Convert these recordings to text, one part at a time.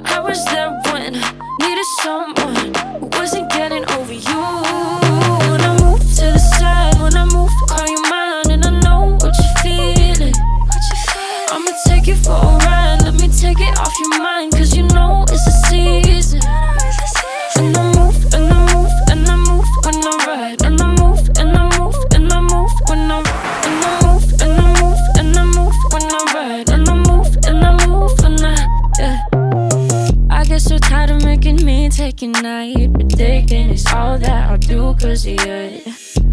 I was there when I needed someone who wasn't getting over you. When I move to the side, when I move, call you mine, and I know what you're feeling. I'ma take you for a ride, let me take it off your mind, cause you know it's a season. And I move, and I move, and I move when I ride, and I move, and I move, and I move when I move, and I move, and I move when I ride, and I move, and I move when yeah. I get so tired of making me take your night, predicting it's all that I'll do cause of you.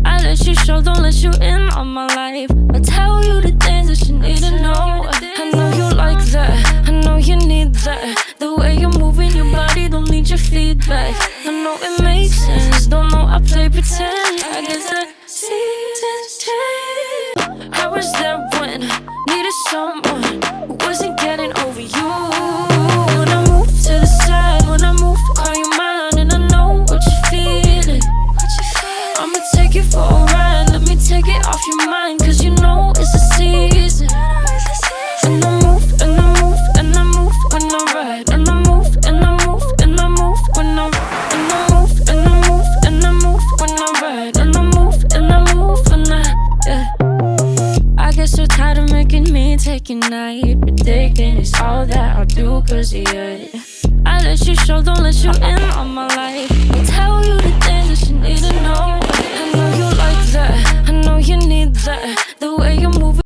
I let you show, don't let you in on my life. I tell you the things that you need to know. I know you like that, I know you need that. The way you're moving your body, don't need your feedback. I know it makes sense, don't know I play pretend. I guess the seasons change. I was there when I needed someone who wasn't getting over you. When I move to the side, when I move, call you mine, and I know what you're feeling. I'ma take you for a ride, let me take it off your mind, cause you know it's a season. And I move, and I move, and I move when I ride, and I move, and I move, and I move when I move, and I move, and I move when I ride, and I move, and I move when yeah. I get so tired of making me take your night, predicting it's all that I'll do cause of you. I let you show, don't let you in on my life. I tell you the things that you need to know. I know you like that, I know you need that. The way you move